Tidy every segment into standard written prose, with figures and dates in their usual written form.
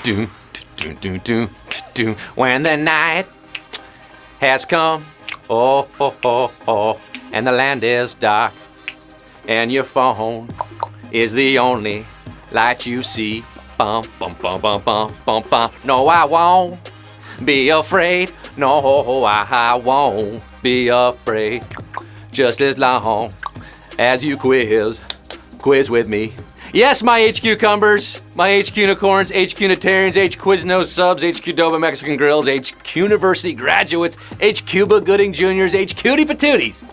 do, do, do, do, do. When the night has come, oh, oh, oh, oh, and the land is dark, and your phone is the only light you see. Bum, bum, bum, bum, bum, bum, bum. No, I won't be afraid. No, I won't be afraid. Just as long as you quiz with me. Yes, my HQ cumbers, my HQ unicorns, HQ Unitarians, HQ Quiznos subs, HQ Doba Mexican Grills, HQ University graduates, HQ Gooding Juniors, HQ Patooties.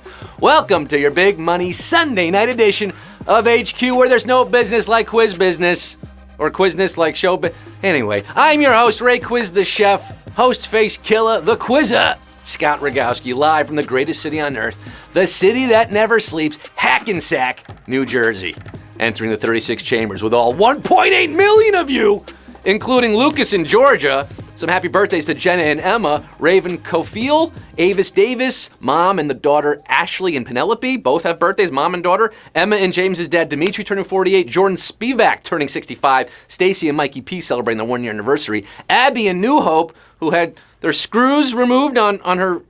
Welcome to your big money Sunday night edition of HQ, where there's no business like quiz business, or quizness like show Anyway, I'm your host, Ray Quiz the Chef, host face killer, the Quizzer, Scott Rogowsky, live from the greatest city on earth, the city that never sleeps, Hackensack, New Jersey. Entering the 36 chambers with all 1.8 million of you, including Lucas in Georgia. Some happy birthdays to Jenna and Emma, Raven Cofiel, Avis Davis, Mom and the daughter Ashley and Penelope, both have birthdays, Mom and daughter. Emma and James's dad Dimitri turning 48, Jordan Spivak turning 65, Stacy and Mikey P celebrating their 1-year anniversary, Abby and New Hope, who had their screws removed on her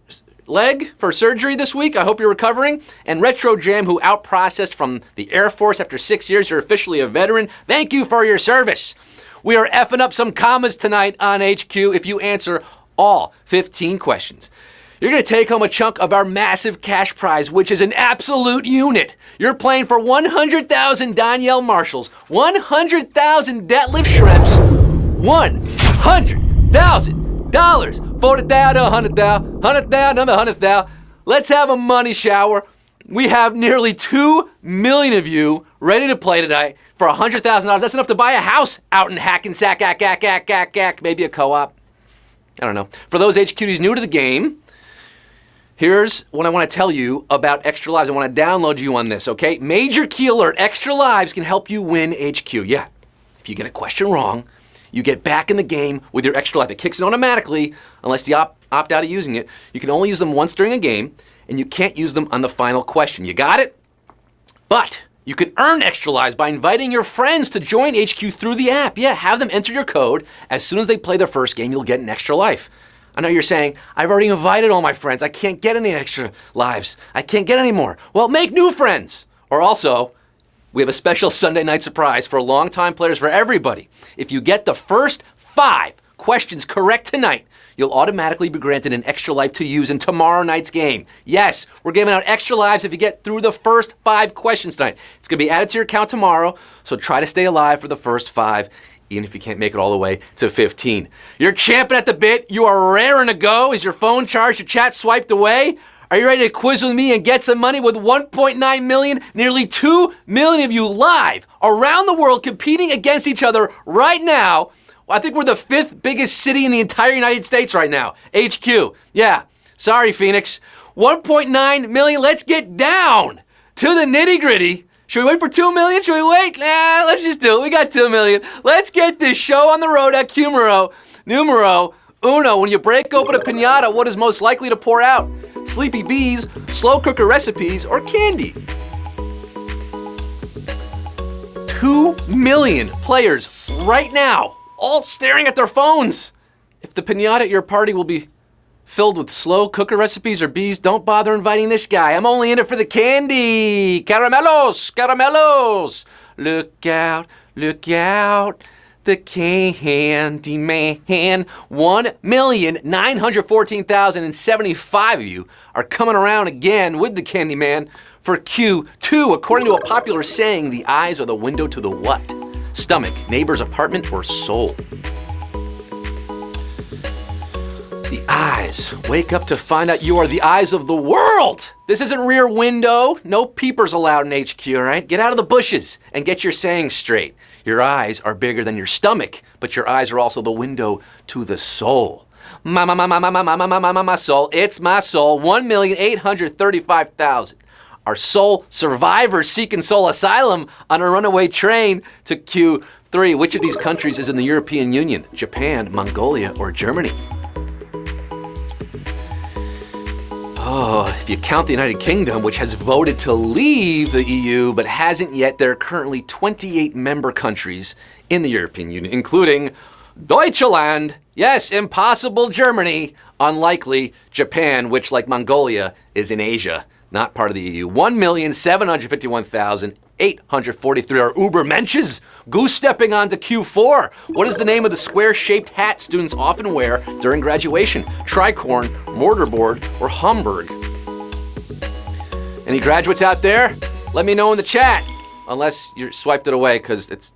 leg for surgery this week. I hope you're recovering. And Retro Jam, who out-processed from the Air Force after 6 years. You're officially a veteran. Thank you for your service. We are effing up some commas tonight on HQ if you answer all 15 questions. You're going to take home a chunk of our massive cash prize, which is an absolute unit. You're playing for 100,000 Danielle Marshalls, 100,000 Detlef Shrimps, $100,000. $40,000 to $100,000, $100,000 another $100,000. Let's have a money shower. We have nearly 2 million of you ready to play tonight for $100,000. That's enough to buy a house out in Hackensack, maybe a co-op. I don't know. For those HQs new to the game, here's what I want to tell you about Extra Lives. I want to download you on this, okay? Major key alert. Extra Lives can help you win HQ. Yeah, if you get a question wrong, you get back in the game with your Extra Life. It kicks in automatically unless you opt out of using it. You can only use them once during a game, and you can't use them on the final question. You got it? But you can earn Extra Lives by inviting your friends to join HQ through the app. Yeah, have them enter your code. As soon as they play their first game, you'll get an Extra Life. I know you're saying, I've already invited all my friends. I can't get any Extra Lives. I can't get any more. Well, make new friends. Or also, we have a special Sunday night surprise for longtime players, for everybody. If you get the first 5 questions correct tonight, you'll automatically be granted an Extra Life to use in tomorrow night's game. Yes, we're giving out Extra Lives if you get through the first 5 questions tonight. It's going to be added to your account tomorrow, so try to stay alive for the first 5, even if you can't make it all the way to 15. You're champing at the bit. You are raring to go. Is your phone charged? Your chat swiped away? Are you ready to quiz with me and get some money with 1.9 million, nearly 2 million of you live around the world competing against each other right now? I think we're the 5th biggest city in the entire United States right now. HQ. Yeah. Sorry, Phoenix. 1.9 million. Let's get down to the nitty gritty. Should we wait for 2 million? Should we wait? Nah, let's just do it. We got 2 million. Let's get this show on the road at numero uno. When you break open a piñata, what is most likely to pour out? Sleepy bees, slow cooker recipes, or candy? 2 million players right now, all staring at their phones. If the piñata at your party will be filled with slow cooker recipes or bees, don't bother inviting this guy. I'm only in it for the candy. Caramelos. Look out. The Candy Man. 1,914,075 of you are coming around again with the Candy Man for Q2. According to a popular saying, the eyes are the window to the what? Stomach, neighbor's apartment, or soul? The eyes. Wake up to find out you are the eyes of the world. This isn't Rear Window. No peepers allowed in HQ, all right? Get out of the bushes and get your sayings straight. Your eyes are bigger than your stomach, but your eyes are also the window to the soul. My soul. It's my soul. 1,835,000. Our soul survivors seeking soul asylum on a runaway train to Q3. Which of these countries is in the European Union? Japan, Mongolia, or Germany? Oh, if you count the United Kingdom, which has voted to leave the EU but hasn't yet, there are currently 28 member countries in the European Union, including Deutschland. Yes, impossible Germany. Unlikely Japan, which, like Mongolia, is in Asia, not part of the EU. 1,751,843 are Ubermenches. Goose stepping onto Q4. What is the name of the square-shaped hat students often wear during graduation? Tricorn, mortarboard, or Homburg? Any graduates out there? Let me know in the chat. Unless you swiped it away because it's,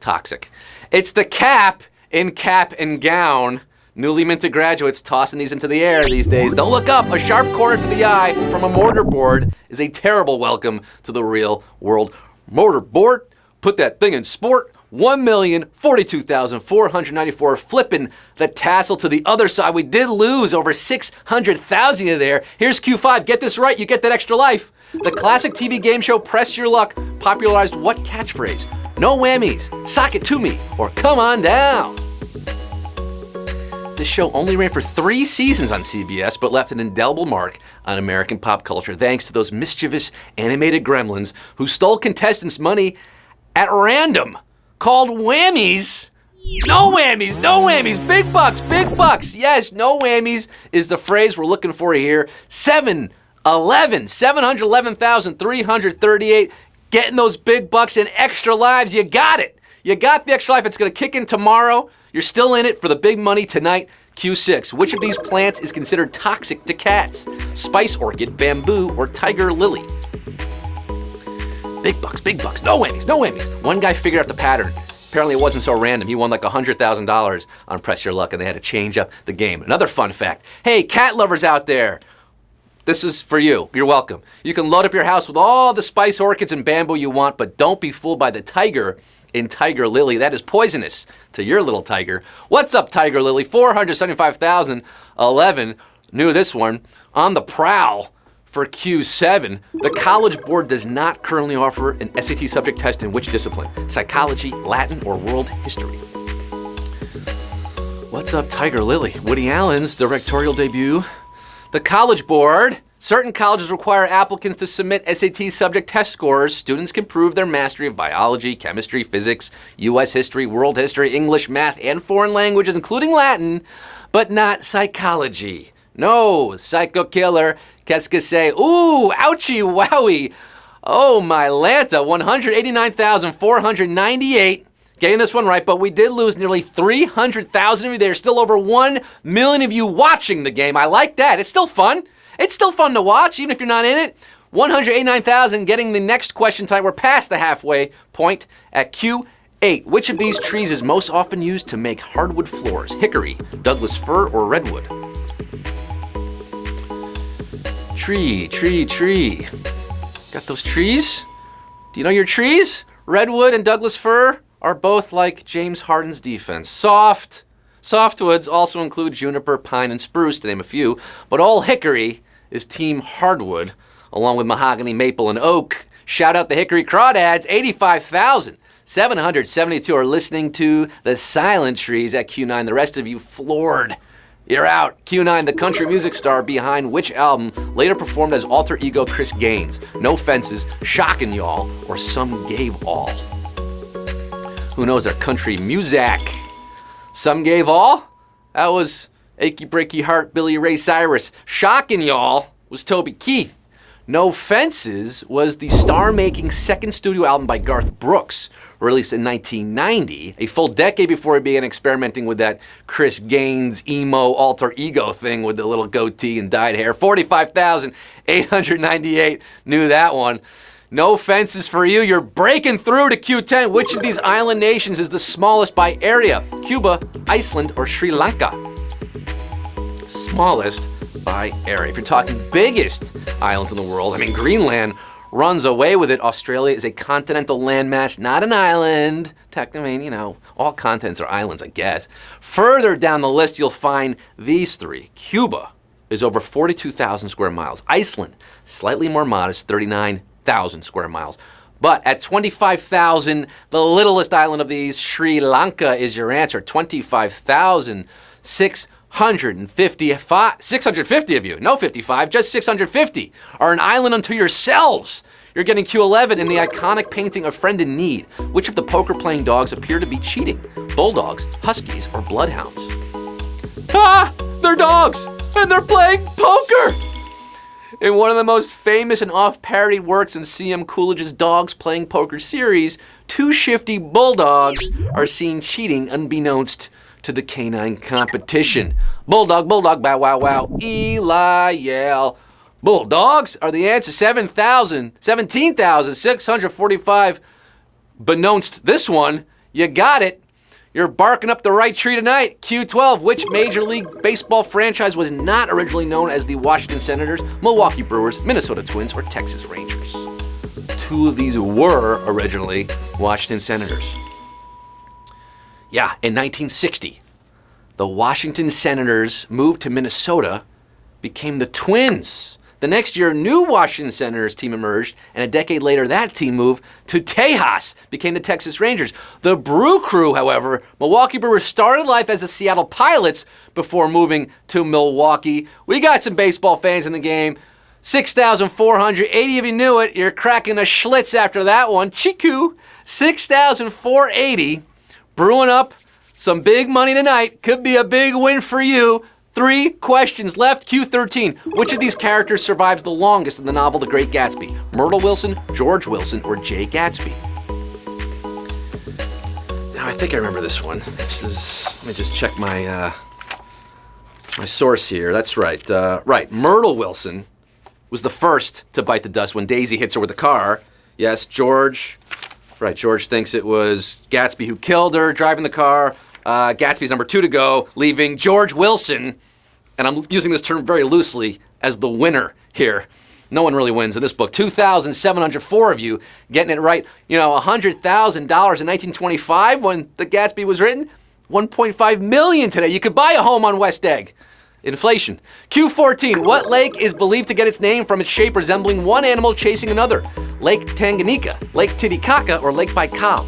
toxic. It's the cap in cap and gown. Newly minted graduates tossing these into the air these days. Don't look up. A sharp corner to the eye from a mortarboard is a terrible welcome to the real world. Mortarboard, put that thing in sport. 1,042,494. Flipping the tassel to the other side. We did lose over 600,000 of there. Here's Q5. Get this right, you get that extra life. The classic TV game show Press Your Luck popularized what catchphrase? No whammies, sock it to me, or come on down. This show only ran for 3 seasons on CBS, but left an indelible mark on American pop culture, thanks to those mischievous animated gremlins who stole contestants' money at random, called whammies. No whammies, no whammies, big bucks, big bucks. Yes, no whammies is the phrase we're looking for here. 711,338, getting those big bucks and extra lives. You got it. You got the extra life. It's going to kick in tomorrow. You're still in it for the big money tonight. Q6. Which of these plants is considered toxic to cats? Spice orchid, bamboo, or tiger lily? Big bucks, no whammies, no whammies. One guy figured out the pattern. Apparently it wasn't so random. He won like $100,000 on Press Your Luck, and they had to change up the game. Another fun fact. Hey, cat lovers out there. This is for you. You're welcome. You can load up your house with all the spice orchids and bamboo you want, but don't be fooled by the tiger in tiger lily. That is poisonous to your little tiger. What's up, tiger lily? 475,011. Knew this one. On the prowl for Q7. The College Board does not currently offer an SAT subject test in which discipline? Psychology, Latin, or world history? What's up, tiger lily? Woody Allen's directorial debut. The College Board. Certain colleges require applicants to submit SAT subject test scores. Students can prove their mastery of biology, chemistry, physics, U.S. history, world history, English, math, and foreign languages, including Latin, but not psychology. No, psycho killer. Qu'est-ce que c'est? Ooh, ouchie wowie. Oh, my Lanta. 189,498. Getting this one right, but we did lose nearly 300,000 of you. There's still over 1 million of you watching the game. I like that. It's still fun. It's still fun to watch, even if you're not in it. 189,000 getting the next question tonight. We're past the halfway point at Q8. Which of these trees is most often used to make hardwood floors? Hickory, Douglas fir, or redwood? Tree. Got those trees? Do you know your trees? Redwood and Douglas fir are both like James Harden's defense. Soft. Softwoods also include juniper, pine, and spruce, to name a few, but all hickory is team hardwood, along with mahogany, maple, and oak. Shout out the Hickory Crawdads. 85,772 are listening to the Silent Trees at Q9. The rest of you floored. You're out. Q9, the country music star behind which album later performed as alter ego Chris Gaines? No Fences, Shockin' Y'all, or Some Gave All? Who knows their country music? Some Gave All? That was Achy Breaky Heart, Billy Ray Cyrus. Shockin' Y'all was Toby Keith. No Fences was the star-making second studio album by Garth Brooks, released in 1990, a full decade before he began experimenting with that Chris Gaines emo alter ego thing with the little goatee and dyed hair. 45,898 knew that one. No Fences for you. You're breaking through to Q10. Which of these island nations is the smallest by area? Cuba, Iceland, or Sri Lanka? Smallest by area. If you're talking biggest islands in the world, Greenland runs away with it. Australia is a continental landmass, not an island. Technically, all continents are islands, I guess. Further down the list, you'll find these three. Cuba is over 42,000 square miles. Iceland, slightly more modest, 39,000 square miles. But at 25,000, the littlest island of these, Sri Lanka, is your answer. 650 of you, no 55, just 650, are an island unto yourselves. You're getting Q11 in the iconic painting of Friend in Need. Which of the poker-playing dogs appear to be cheating? Bulldogs, Huskies, or Bloodhounds? Ah! They're dogs! And they're playing poker! In one of the most famous and oft-parodied works in C.M. Coolidge's Dogs Playing Poker series, two shifty bulldogs are seen cheating unbeknownst to the canine competition. Bulldog, bulldog, bow, wow, wow, Eli yell. Bulldogs are the answer. 17,645. Beknownst this one. You got it. You're barking up the right tree tonight. Q12, which Major League Baseball franchise was not originally known as the Washington Senators, Milwaukee Brewers, Minnesota Twins, or Texas Rangers? Two of these were originally Washington Senators. Yeah, in 1960, the Washington Senators moved to Minnesota, became the Twins. The next year, a new Washington Senators team emerged, and a decade later, that team moved to Tejas, became the Texas Rangers. The Brew Crew, however, Milwaukee Brewers started life as the Seattle Pilots before moving to Milwaukee. We got some baseball fans in the game. 6,480 of you knew it. You're cracking a Schlitz after that one. Chiku, 6,480. Brewing up some big money tonight. Could be a big win for you. 3 questions left. Q13. Which of these characters survives the longest in the novel The Great Gatsby? Myrtle Wilson, George Wilson, or Jay Gatsby? Now, I think I remember this one. Let me just check my source here. That's right. Right. Myrtle Wilson was the first to bite the dust when Daisy hits her with the car. Yes, George. Right, George thinks it was Gatsby who killed her, driving the car. Gatsby's number 2 to go, leaving George Wilson, and I'm using this term very loosely, as the winner here. No one really wins in this book. 2,704 of you getting it right. You know, $100,000 in 1925 when The Gatsby was written. $1.5 million today. You could buy a home on West Egg. Inflation. Q14. What lake is believed to get its name from its shape resembling one animal chasing another? Lake Tanganyika, Lake Titicaca, or Lake Baikal?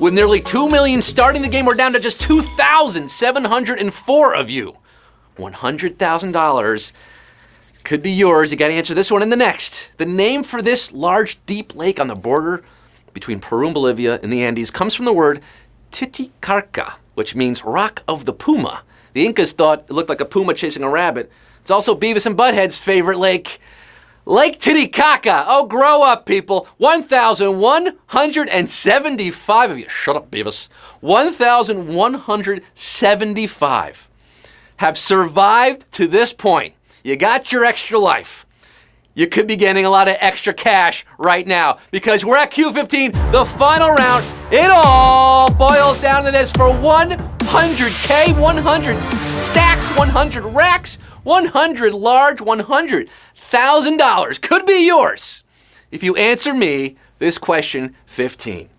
With nearly 2 million starting the game, we're down to just 2,704 of you. $100,000 could be yours. You got to answer this one and the next. The name for this large, deep lake on the border between Peru and Bolivia in the Andes comes from the word Titicaca, which means rock of the puma. The Incas thought it looked like a puma chasing a rabbit. It's also Beavis and Butthead's favorite lake. Lake Titicaca. Oh, grow up, people. 1,175 of you. Shut up, Beavis. 1,175 have survived to this point. You got your extra life. You could be getting a lot of extra cash right now because we're at Q15, the final round. It all boils down to this for 100K, 100 stacks, 100 racks, 100 large, $100,000 could be yours if you answer me this question 15.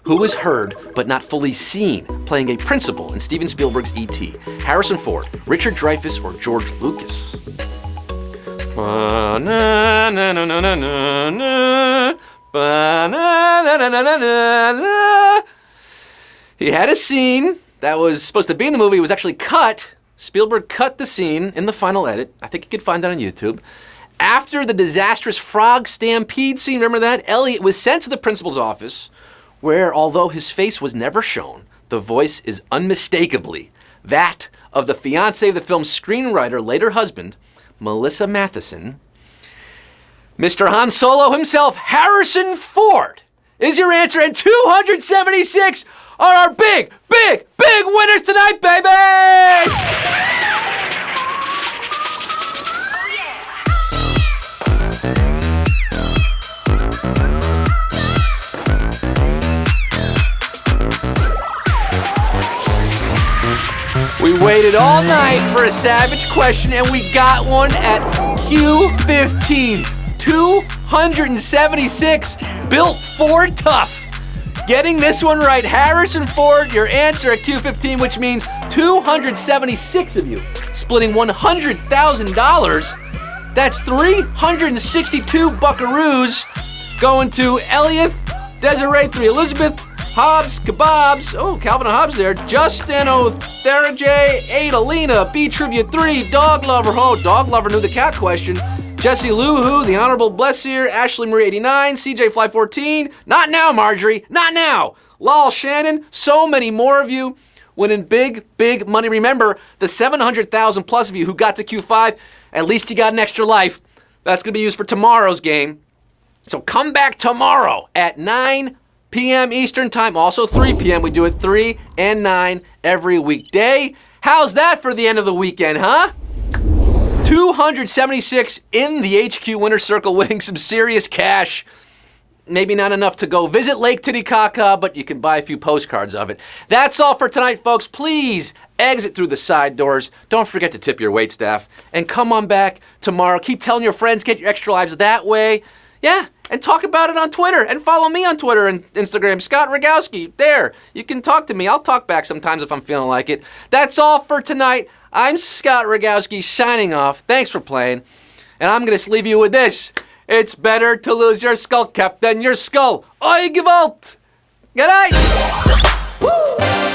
Who is heard but not fully seen playing a principal in Steven Spielberg's E.T.? Harrison Ford, Richard Dreyfuss, or George Lucas? He had a scene that was supposed to be in the movie. It was actually cut. Spielberg cut the scene in the final edit. I think you could find that on YouTube. After the disastrous frog stampede scene, remember that? Elliot was sent to the principal's office where, although his face was never shown, the voice is unmistakably that of the fiancée of the film's screenwriter, later husband, Melissa Matheson. Mr. Han Solo himself, Harrison Ford, is your answer, and 276 are our big, big, big winners tonight, baby! We waited all night for a savage question, and we got one at Q15. 276, built Ford tough. Getting this one right, Harrison Ford, your answer at Q15, which means 276 of you splitting $100,000. That's 362 buckaroos going to Elliot, Desiree, 3 Elizabeth, Hobbs, Kebabs, oh, Calvin and Hobbs there, Justin, Thera J, 8 Alina, B Trivia 3, Dog Lover, oh, Dog Lover knew the cat question, Jesse Luhu, the Honorable Blessier, Ashley Marie 89, CJ Fly 14. Not now, Marjorie. Not now. Lal Shannon. So many more of you winning big, big money. Remember, the 700,000 plus of you who got to Q5, at least you got an extra life. That's going to be used for tomorrow's game. So come back tomorrow at 9 p.m. Eastern Time. Also 3 p.m. We do it 3 and 9 every weekday. How's that for the end of the weekend, huh? 276 in the HQ Winner's Circle winning some serious cash. Maybe not enough to go visit Lake Titicaca, but you can buy a few postcards of it. That's all for tonight, folks. Please exit through the side doors. Don't forget to tip your waitstaff. And come on back tomorrow. Keep telling your friends, get your extra lives that way. Yeah, and talk about it on Twitter. And follow me on Twitter and Instagram, Scott Rogowsky. There, you can talk to me. I'll talk back sometimes if I'm feeling like it. That's all for tonight. I'm Scott Rogowsky signing off. Thanks for playing. And I'm going to leave you with this. It's better to lose your skull cap than your skull. Oi, Gewalt! Good night! Woo!